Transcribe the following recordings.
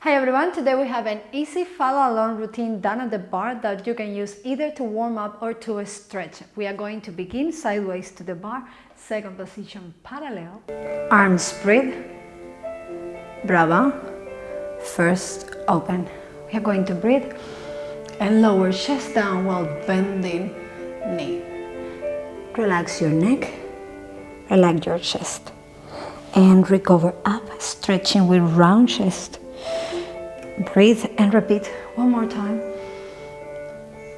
Hi everyone, today we have an easy follow along routine done at the bar that you can use either to warm up or to stretch. We are going to begin sideways to the bar, second position parallel, arms spread, brava, first open. We are going to breathe and lower chest down while bending knee. Relax your neck, relax your chest and recover up, stretching with round chest. Breathe and repeat one more time.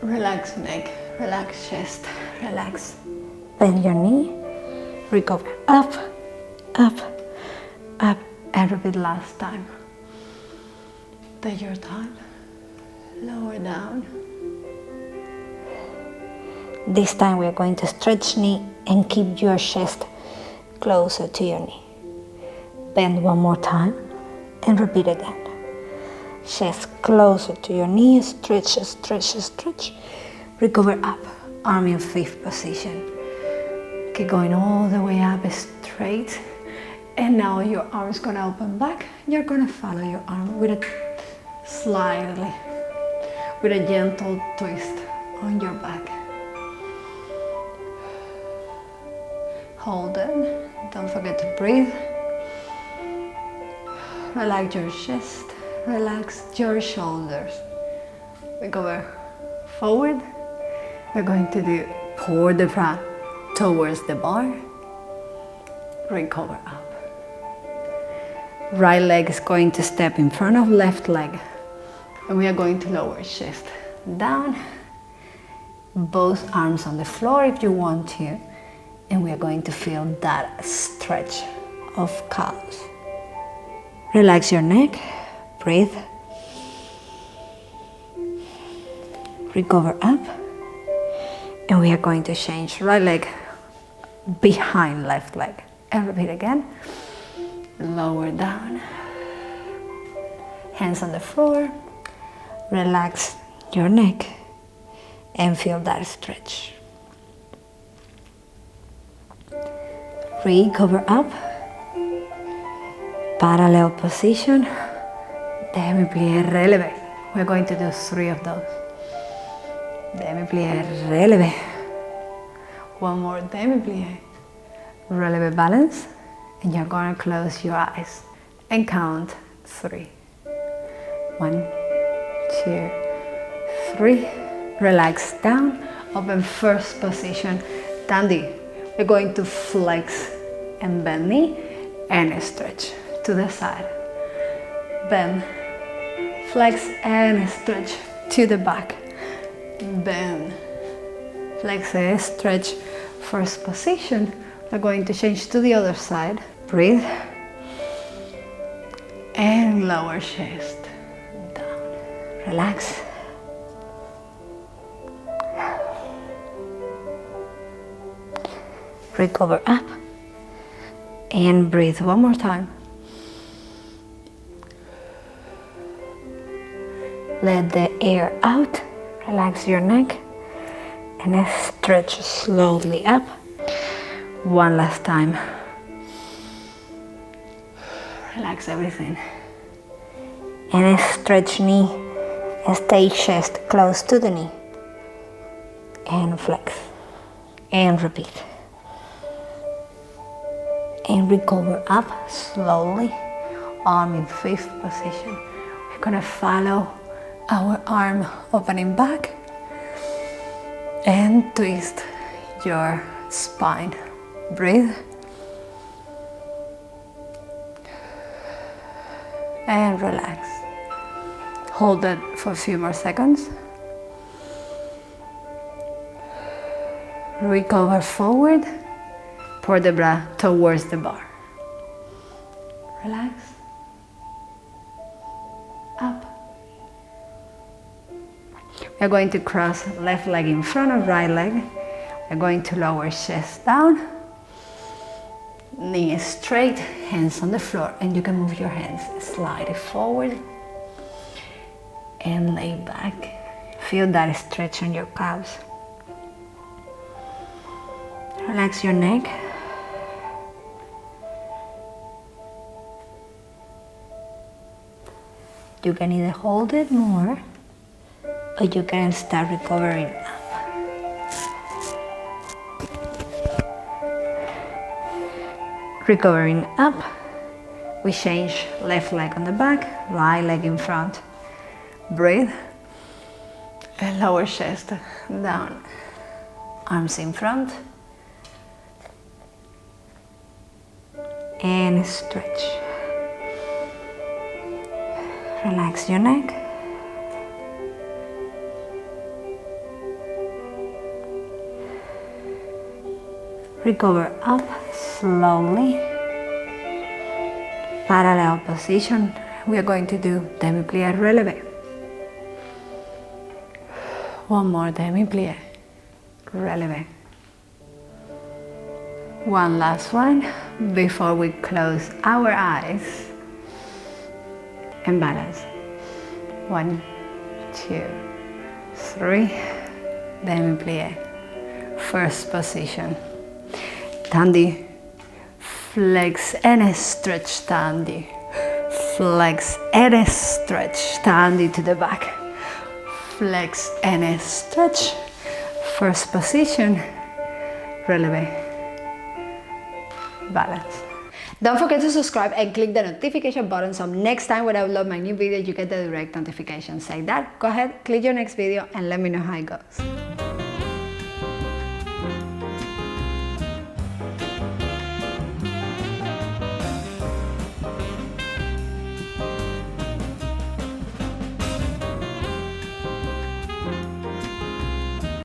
Relax neck, relax chest, relax. Bend your knee, recover up, up, up, and repeat last time. Take your time, lower down. This time we are going to stretch knee and keep your chest closer to your knee. Bend one more time and repeat again. Chest closer to your knee, stretch, stretch, stretch. Recover up, arm in fifth position. Keep going all the way up straight. And now your arm is gonna open back. You're gonna follow your arm with a slightly, with a gentle twist on your back. Hold it, don't forget to breathe. Relax your chest. Relax your shoulders. We go forward. We're going to do pour the bra towards the bar. Recover up. Right leg is going to step in front of left leg. And we are going to lower chest down. Both arms on the floor if you want to. And we are going to feel that stretch of calves. Relax your neck. Breathe, recover up, and we are going to change right leg behind left leg. And repeat again, lower down, hands on the floor, relax your neck, and feel that stretch. Recover up, parallel position. Demi-plie, relevé. We're going to do 3 of those. Demi-plie, relevé. One more demi-plie. Relevé balance. And you're going to close your eyes and count 3. 1, 2, 3. Relax down. Open first position. Dandy. We're going to flex and bend knee and stretch to the side. Bend. Flex and stretch to the back. Bend. Flex and stretch. First position. We're going to change to the other side. Breathe. And lower chest down. Relax. Recover up. And breathe one more time. Let the air out, relax your neck, and stretch slowly up. One last time. Relax everything. And stretch knee, and stay chest close to the knee. And flex. And repeat. And recover up slowly, arm in fifth position. We're gonna follow our arm opening back and twist your spine. Breathe and relax. Hold it for a few more seconds. Recover forward. Pour the bra towards the bar. Relax. Up. We're going to cross left leg in front of right leg. We're going to lower chest down. Knee straight, hands on the floor. And you can move your hands slightly forward. And lay back. Feel that stretch on your calves. Relax your neck. You can either hold it more or you can start recovering up. Recovering up, we change left leg on the back, right leg in front. Breathe and lower chest down. Arms in front. And stretch. Relax your neck. Recover up slowly. Parallel position. We are going to do demi-plie relevé. One more demi-plie relevé. One last one before we close our eyes and balance. 1, 2, 3, demi-plie. First position. Dandy. Flex and stretch, dandy. Flex and stretch, dandy to the back. Flex and stretch. First position. Relevé. Balance. Don't forget to subscribe and click the notification button so next time when I upload my new video you get the direct notification. Say that, go ahead, click your next video and let me know how it goes.